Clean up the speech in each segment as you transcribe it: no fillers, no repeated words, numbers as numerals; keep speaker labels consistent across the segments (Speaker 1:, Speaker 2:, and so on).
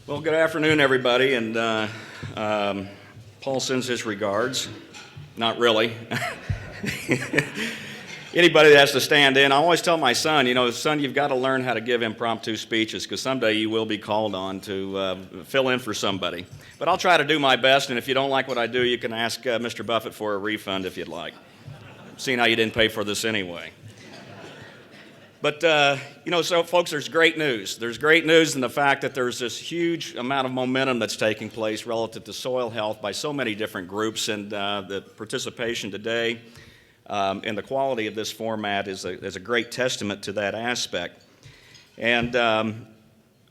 Speaker 1: Well, good afternoon, everybody, and Paul sends his regards. Not really. Anybody that has to stand in, I always tell my son, son, you've got to learn how to give impromptu speeches because someday you will be called on to fill in for somebody. But I'll try to do my best, and if you don't like what I do, you can ask Mr. Buffett for a refund if you'd like, seeing how you didn't pay for this anyway. But, so folks, there's great news. There's great news in the fact that there's this huge amount of momentum that's taking place relative to soil health by so many different groups, and the participation today and the quality of this format is a great testament to that aspect. And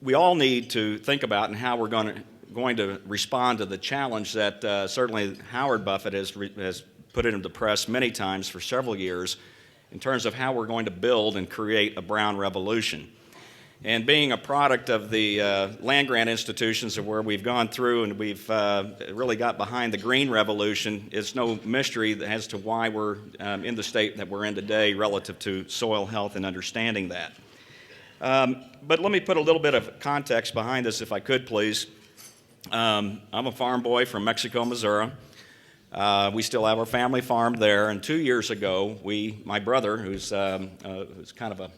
Speaker 1: we all need to think about and how we're going to respond to the challenge that certainly Howard Buffett has put into the press many times for several years, in terms of how we're going to build and create a brown revolution. And being a product of the land-grant institutions of where we've gone through and we've really got behind the green revolution, it's no mystery as to why we're in the state that we're in today relative to soil health and understanding that. But let me put a little bit of context behind this, if I could, please. I'm a farm boy from Mexico, Missouri. We still have our family farm there, and 2 years ago, my brother, who's kind of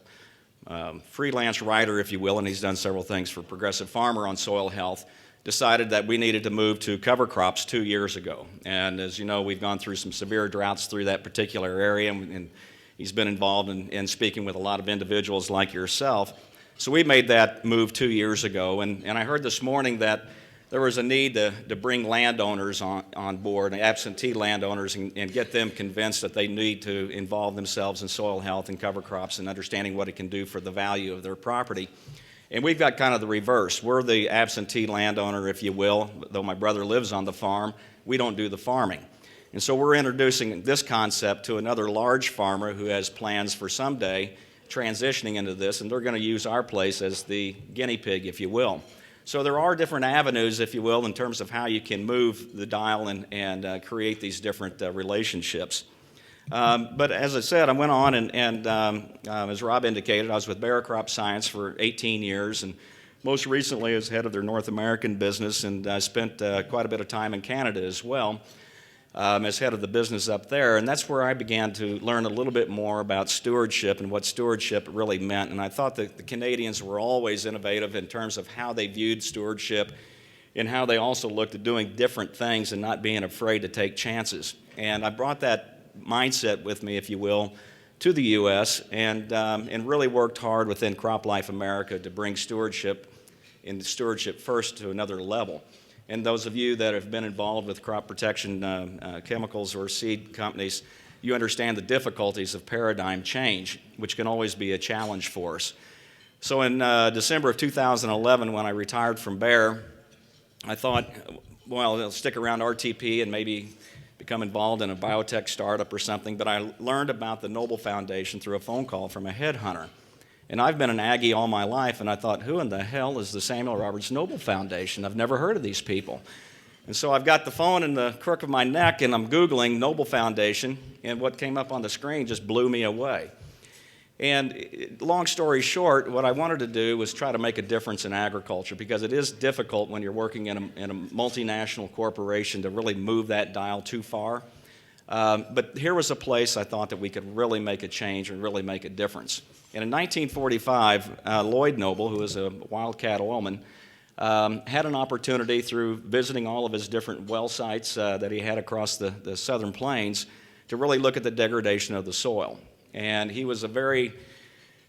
Speaker 1: a freelance writer, if you will, and he's done several things for Progressive Farmer on soil health, decided that we needed to move to cover crops 2 years ago. And as you know, we've gone through some severe droughts through that particular area, and he's been involved in speaking with a lot of individuals like yourself. So we made that move 2 years ago, and I heard this morning that there was a need to bring landowners on board, absentee landowners, and get them convinced that they need to involve themselves in soil health and cover crops and understanding what it can do for the value of their property. And we've got kind of the reverse. We're the absentee landowner, if you will. Though my brother lives on the farm, we don't do the farming. And so we're introducing this concept to another large farmer who has plans for someday transitioning into this, and they're going to use our place as the guinea pig, if you will. So there are different avenues, if you will, in terms of how you can move the dial and create these different relationships. But as I said, I went on and as Rob indicated, I was with Bayer Crop Science for 18 years, and most recently as head of their North American business, and spent quite a bit of time in Canada as well. As head of the business up there, and that's where I began to learn a little bit more about stewardship and what stewardship really meant. And I thought that the Canadians were always innovative in terms of how they viewed stewardship and how they also looked at doing different things and not being afraid to take chances. And I brought that mindset with me, if you will, to the U.S. and really worked hard within CropLife America to bring stewardship and stewardship first to another level. And those of you that have been involved with crop protection chemicals or seed companies, you understand the difficulties of paradigm change, which can always be a challenge for us. So in December of 2011, when I retired from Bayer, I thought, well, I'll stick around RTP and maybe become involved in a biotech startup or something. But I learned about the Noble Foundation through a phone call from a headhunter. And I've been an Aggie all my life, and I thought, who in the hell is the Samuel Roberts Noble Foundation? I've never heard of these people. And so I've got the phone in the crook of my neck, and I'm Googling Noble Foundation, and what came up on the screen just blew me away. And long story short, what I wanted to do was try to make a difference in agriculture, because it is difficult when you're working in a multinational corporation to really move that dial too far. But here was a place I thought that we could really make a change and really make a difference. And in 1945, Lloyd Noble, who was a wildcat oilman, had an opportunity through visiting all of his different well sites that he had across the southern plains to really look at the degradation of the soil. And he was a very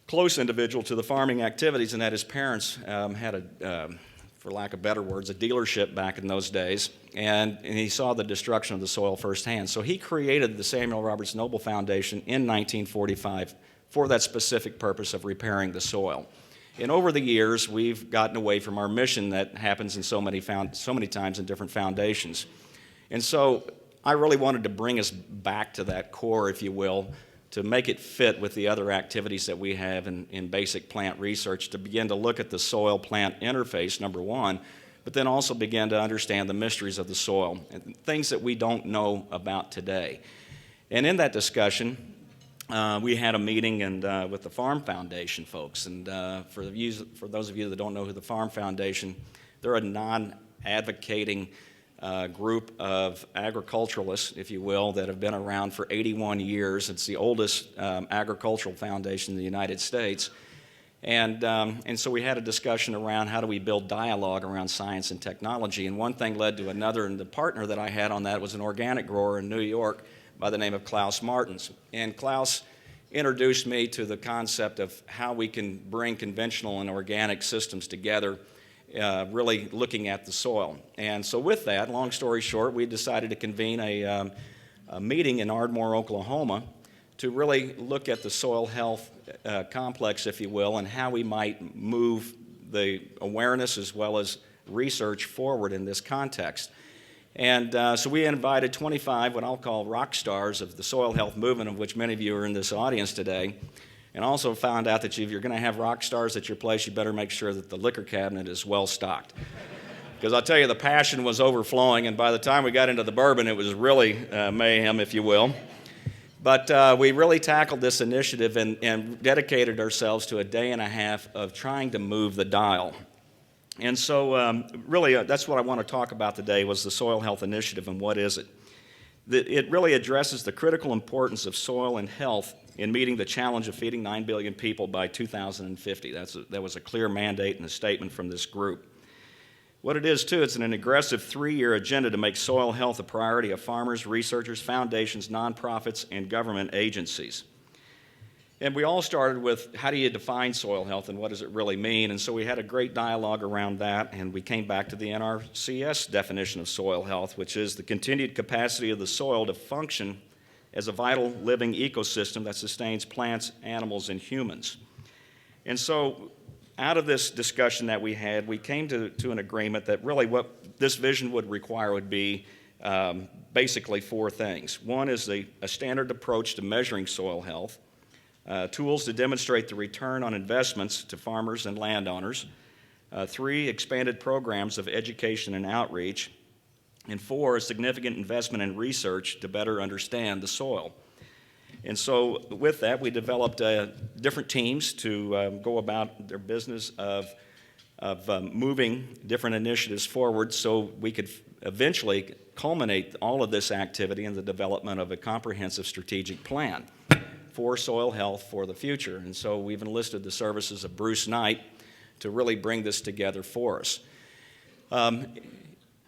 Speaker 1: close individual to the farming activities in that his parents had for lack of better words, a dealership back in those days, and he saw the destruction of the soil firsthand. So he created the Samuel Roberts Noble Foundation in 1945 for that specific purpose of repairing the soil. And over the years, we've gotten away from our mission that happens in so many times in different foundations. And so I really wanted to bring us back to that core, if you will, to make it fit with the other activities that we have in basic plant research, to begin to look at the soil-plant interface, number one, but then also begin to understand the mysteries of the soil, and things that we don't know about today. And in that discussion, we had a meeting with the Farm Foundation folks. And for those of you that don't know who the Farm Foundation, they're a non-advocating group of agriculturalists, if you will, that have been around for 81 years. It's the oldest agricultural foundation in the United States. And so we had a discussion around how do we build dialogue around science and technology. And one thing led to another, and the partner that I had on that was an organic grower in New York by the name of Klaus Martens. And Klaus introduced me to the concept of how we can bring conventional and organic systems together, really looking at the soil. And so with that, long story short, we decided to convene a meeting in Ardmore, Oklahoma, to really look at the soil health complex, if you will, and how we might move the awareness as well as research forward in this context. And so we invited 25 what I'll call rock stars of the soil health movement, of which many of you are in this audience today, and also found out that if you're going to have rock stars at your place, you better make sure that the liquor cabinet is well stocked. Because I'll tell you, the passion was overflowing, and by the time we got into the bourbon, it was really mayhem, if you will. But we really tackled this initiative and dedicated ourselves to a day and a half of trying to move the dial. And so really that's what I want to talk about today was the Soil Health Initiative and what is it. It really addresses the critical importance of soil and health in meeting the challenge of feeding 9 billion people by 2050. That was a clear mandate and a statement from this group. What it is, too, it's an aggressive 3-year agenda to make soil health a priority of farmers, researchers, foundations, nonprofits, and government agencies. And we all started with how do you define soil health and what does it really mean? And so we had a great dialogue around that, and we came back to the NRCS definition of soil health, which is the continued capacity of the soil to function as a vital living ecosystem that sustains plants, animals, and humans. And so out of this discussion that we had, we came to an agreement that really what this vision would require would be basically 4 things. One is a standard approach to measuring soil health, tools to demonstrate the return on investments to farmers and landowners, 3, expanded programs of education and outreach, and 4, a significant investment in research to better understand the soil. And so with that, we developed different teams to go about their business of moving different initiatives forward so we could eventually culminate all of this activity in the development of a comprehensive strategic plan for soil health for the future. And so we've enlisted the services of Bruce Knight to really bring this together for us.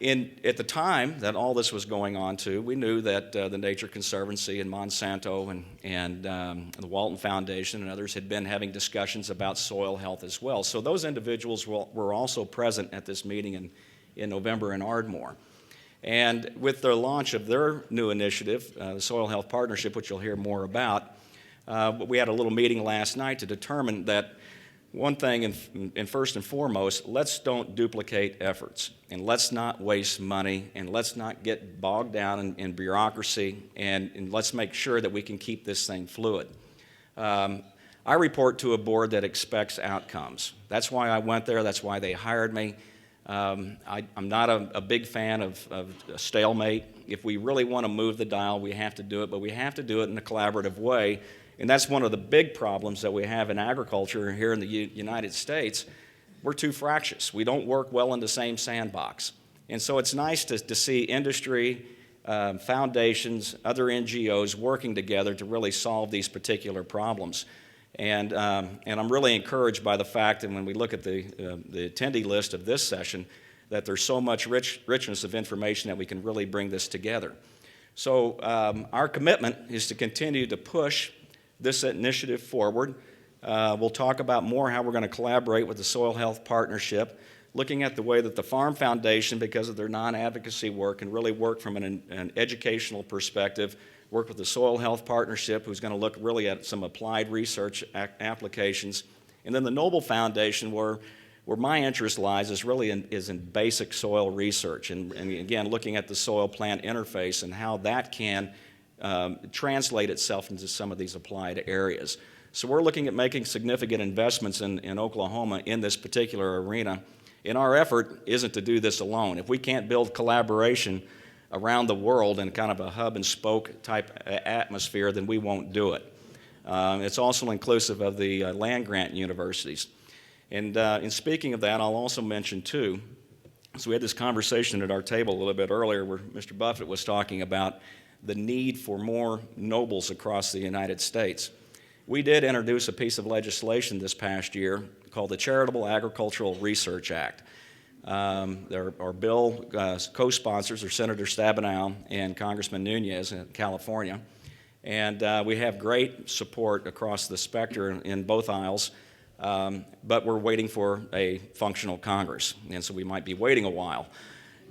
Speaker 1: At the time that all this was going on, too, we knew that the Nature Conservancy and Monsanto and the Walton Foundation and others had been having discussions about soil health as well. So those individuals were also present at this meeting in November in Ardmore. And with the launch of their new initiative, the Soil Health Partnership, which you'll hear more about, we had a little meeting last night to determine that one thing, and first and foremost, let's don't duplicate efforts, and let's not waste money, and let's not get bogged down in bureaucracy, and let's make sure that we can keep this thing fluid. I report to a board that expects outcomes. That's why I went there. That's why they hired me. I'm not a big fan of a stalemate. If we really want to move the dial, we have to do it, but we have to do it in a collaborative way. And that's one of the big problems that we have in agriculture here in the United States. We're too fractious. We don't work well in the same sandbox. And so it's nice to see industry, foundations, other NGOs working together to really solve these particular problems. And I'm really encouraged by the fact that when we look at the attendee list of this session, that there's so much richness of information that we can really bring this together. So our commitment is to continue to push this initiative forward. We'll talk about more how we're going to collaborate with the Soil Health Partnership, looking at the way that the Farm Foundation, because of their non-advocacy work, can really work from an educational perspective, work with the Soil Health Partnership, who's going to look really at some applied research applications, and then the Noble Foundation, where my interest lies is really in basic soil research, and again, looking at the soil-plant interface and how that can translate itself into some of these applied areas. So we're looking at making significant investments in Oklahoma in this particular arena, and our effort isn't to do this alone. If we can't build collaboration around the world in kind of a hub and spoke type atmosphere, then we won't do it. It's also inclusive of the land-grant universities. And in speaking of that, I'll also mention, too, so we had this conversation at our table a little bit earlier where Mr. Buffett was talking about the need for more nobles across the United States. We did introduce a piece of legislation this past year called the Charitable Agricultural Research Act. Our bill co-sponsors are Senator Stabenow and Congressman Nunez in California. And we have great support across the spectrum in both aisles, but we're waiting for a functional Congress, and so we might be waiting a while.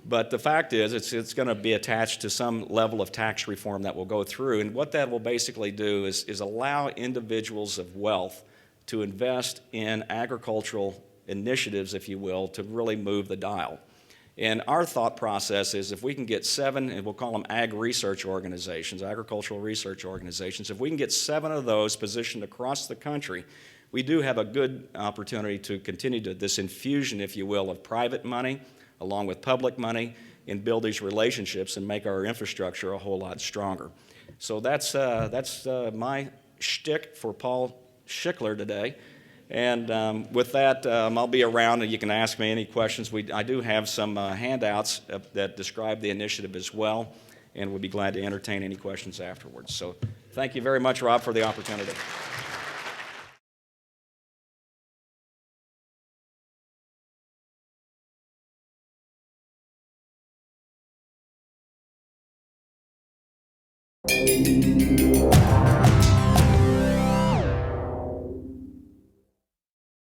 Speaker 1: But the fact is, it's going to be attached to some level of tax reform that will go through, and what that will basically do is allow individuals of wealth to invest in agricultural initiatives, if you will, to really move the dial. And our thought process is if we can get 7, and we'll call them ag research organizations, agricultural research organizations, if we can get 7 of those positioned across the country, we do have a good opportunity to continue to this infusion, if you will, of private money along with public money and build these relationships and make our infrastructure a whole lot stronger. So that's my shtick for Paul Schickler today. And with that, I'll be around and you can ask me any questions. I do have some handouts that describe the initiative as well, and we'll be glad to entertain any questions afterwards. So thank you very much, Rob, for the opportunity.